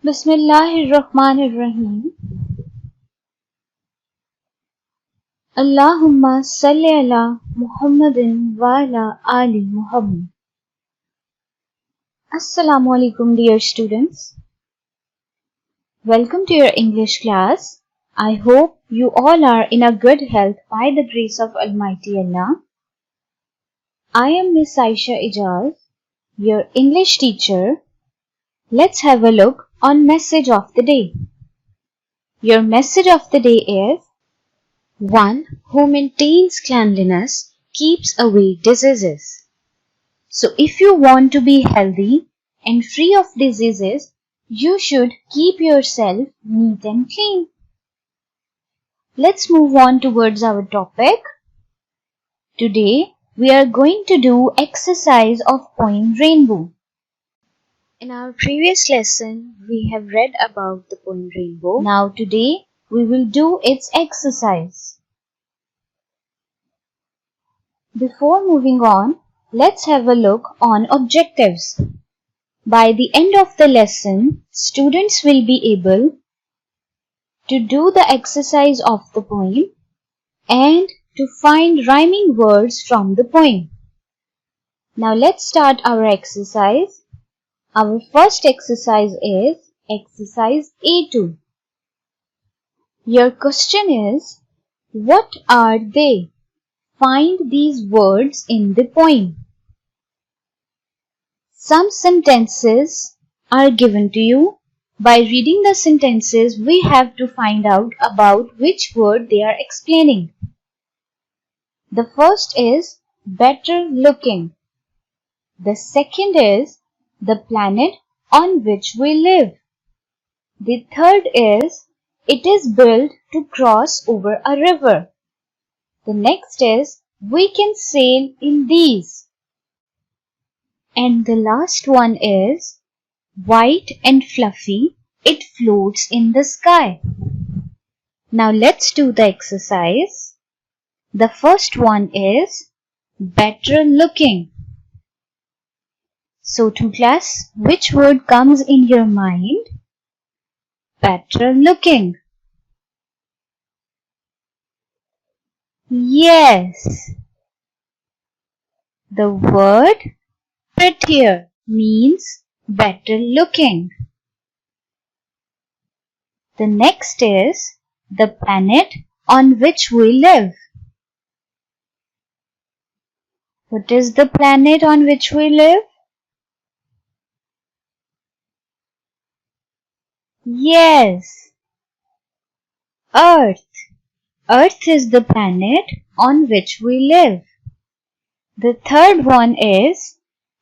Bismillahirrahmanirrahim. Allahumma salli ala Muhammadin wa ala ali Muhammad. Assalamu alaikum dear students. Welcome to your English class. I hope you all are in a good health by the grace of Almighty Allah. I am Miss Aisha Ijaz, your English teacher. Let's have a look on message of the day. Your message of the day is: one who maintains cleanliness keeps away diseases. So if you want to be healthy and free of diseases, you should keep yourself neat and clean. Let's move on towards our topic. Today we are going to do exercise of poem Rainbow. In our previous lesson, we have read about the poem Rainbow. Now today, we will do its exercise. Before moving on, let's have a look on objectives. By the end of the lesson, students will be able to do the exercise of the poem and to find rhyming words from the poem. Now let's start our exercise. Our first exercise is exercise A2. Your question is, what are they? Find these words in the poem. Some sentences are given to you. By reading the sentences, we have to find out about which word they are explaining. The first is better looking. The second is the planet on which we live. The third is, it is built to cross over a river. The next is, we can sail in these. And the last one is, white and fluffy, it floats in the sky. Now let's do the exercise. The first one is, better looking. So to class, which word comes in your mind? Better looking. Yes. The word prettier means better looking. The next is the planet on which we live. What is the planet on which we live? Yes, Earth. Earth is the planet on which we live. The third one is,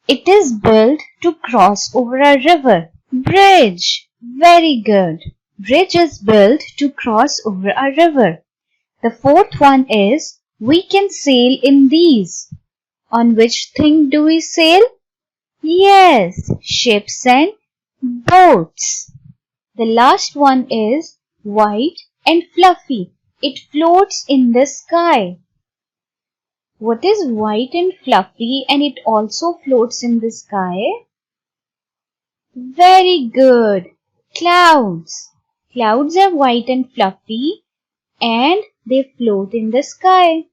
it is built to cross over a river. Bridge. Very good. Bridge is built to cross over a river. The fourth one is, we can sail in these. On which thing do we sail? Yes, ships and boats. The last one is white and fluffy. It floats in the sky. What is white and fluffy and it also floats in the sky? Very good. Clouds. Clouds are white and fluffy and they float in the sky.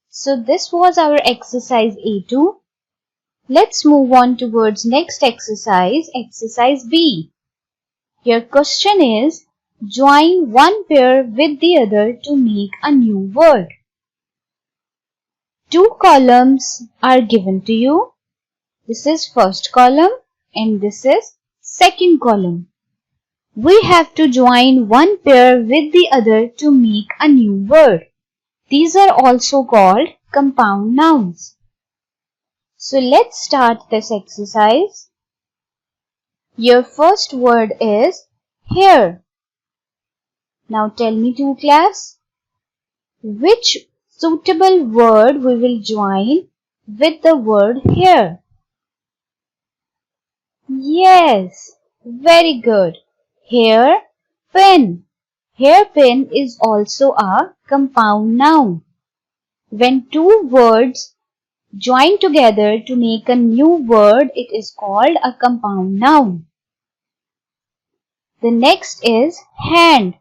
So this was our exercise A2. Let's move on towards next exercise, exercise B. Your question is, join one pair with the other to make a new word. Two columns are given to you. This is first column and this is second column. We have to join one pair with the other to make a new word. These are also called compound nouns. So let's start this exercise. Your first word is here. Now tell me to class, which suitable word we will join with the word here? Yes, very good. Hair pin. Hairpin is also a compound noun. When two words join together to make a new word, it is called a compound noun. The next is hand.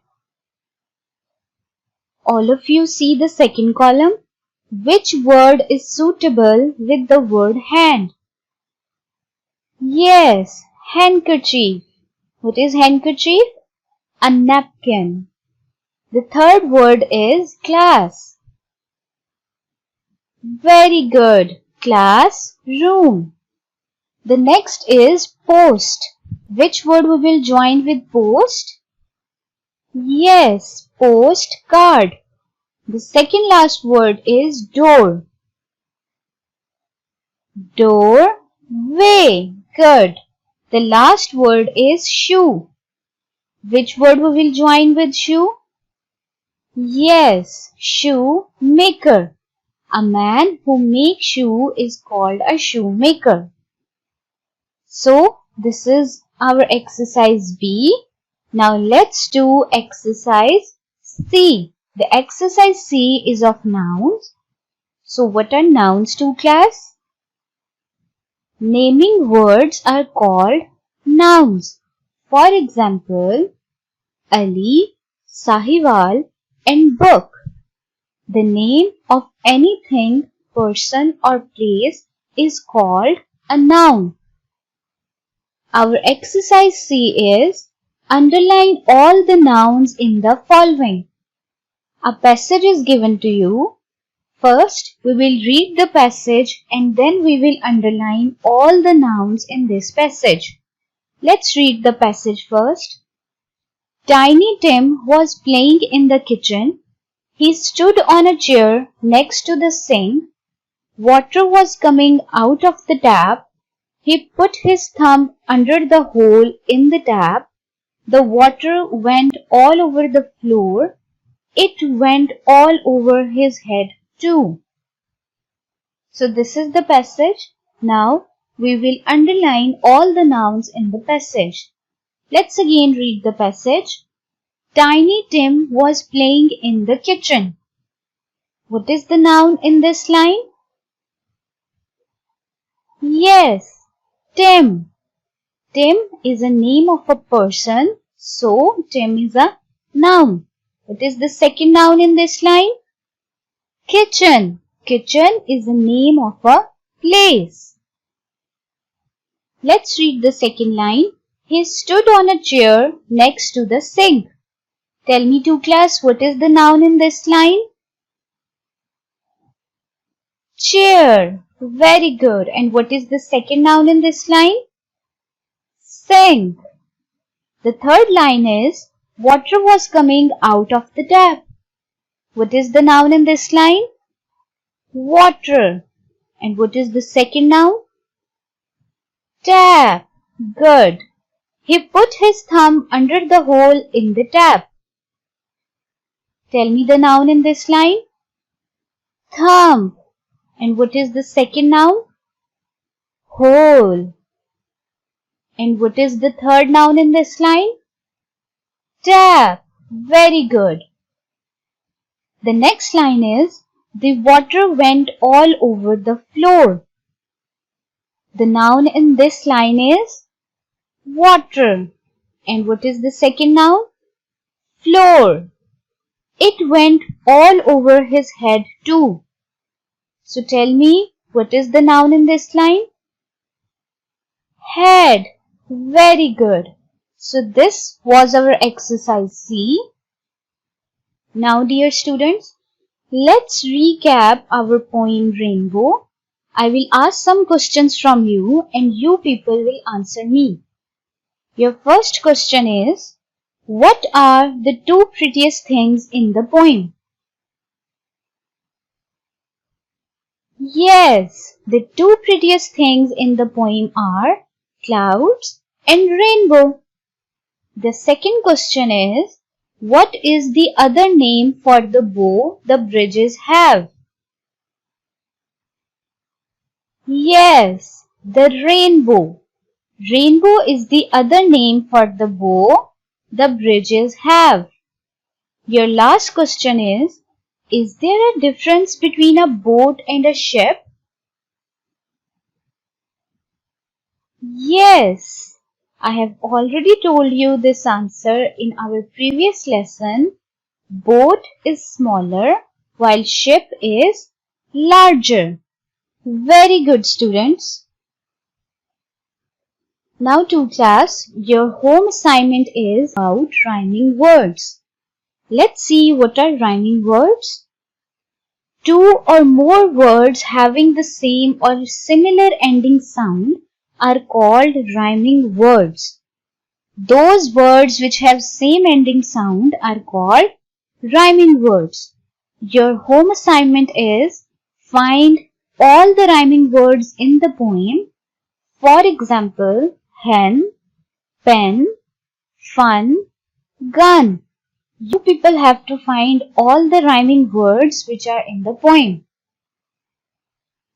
All of you see the second column. Which word is suitable with the word hand? Yes, handkerchief. What is handkerchief? A napkin. The third word is class. Very good. Class, room. The next is post. Which word we will join with post? Yes, postcard. The second last word is door. Doorway. Good. The last word is shoe. Which word we will join with shoe? Yes, shoemaker. A man who makes shoe is called a shoemaker. So, this is our exercise B. Now, let's do exercise C. The exercise C is of nouns. So, what are nouns to class? Naming words are called nouns. For example, Ali, Sahiwal, and book. The name of anything, person, or place is called a noun. Our exercise C is underline all the nouns in the following. A passage is given to you. First, we will read the passage and then we will underline all the nouns in this passage. Let's read the passage first. Tiny Tim was playing in the kitchen. He stood on a chair next to the sink. Water was coming out of the tap. He put his thumb under the hole in the tap. The water went all over the floor. It went all over his head too. So this is the passage. Now we will underline all the nouns in the passage. Let's again read the passage. Tiny Tim was playing in the kitchen. What is the noun in this line? Yes, Tim. Tim is a name of a person, so Tim is a noun. What is the second noun in this line? Kitchen. Kitchen is the name of a place. Let's read the second line. He stood on a chair next to the sink. Tell me to class, what is the noun in this line? Chair. Very good. And what is the second noun in this line? Sink. The third line is water was coming out of the tap. What is the noun in this line? Water. And what is the second noun? Tap. Good. He put his thumb under the hole in the tap. Tell me the noun in this line. Thumb. And what is the second noun? Hole. And what is the third noun in this line? Tap. Very good. The next line is, the water went all over the floor. The noun in this line is water. And what is the second noun? Floor. It went all over his head too. So tell me, what is the noun in this line? Head. Very good. So this was our exercise C. Now dear students, let's recap our poem Rainbow. I will ask some questions from you and you people will answer me. Your first question is, what are the two prettiest things in the poem? Yes, the two prettiest things in the poem are clouds and rainbow. The second question is, what is the other name for the bow the bridges have? Yes, the rainbow. Rainbow is the other name for the bow the bridges have. Your last question is there a difference between a boat and a ship? Yes, I have already told you this answer in our previous lesson. Boat is smaller while ship is larger. Very good, students. Now to class, your home assignment is about rhyming words. Let's see what are rhyming words. Two or more words having the same or similar ending sound are called rhyming words. Those words which have same ending sound are called rhyming words. Your home assignment is find all the rhyming words in the poem. For example, hen, pen, fun, gun. You people have to find all the rhyming words which are in the poem.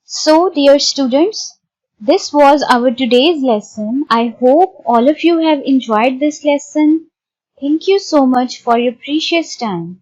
So, dear students, this was our today's lesson. I hope all of you have enjoyed this lesson. Thank you so much for your precious time.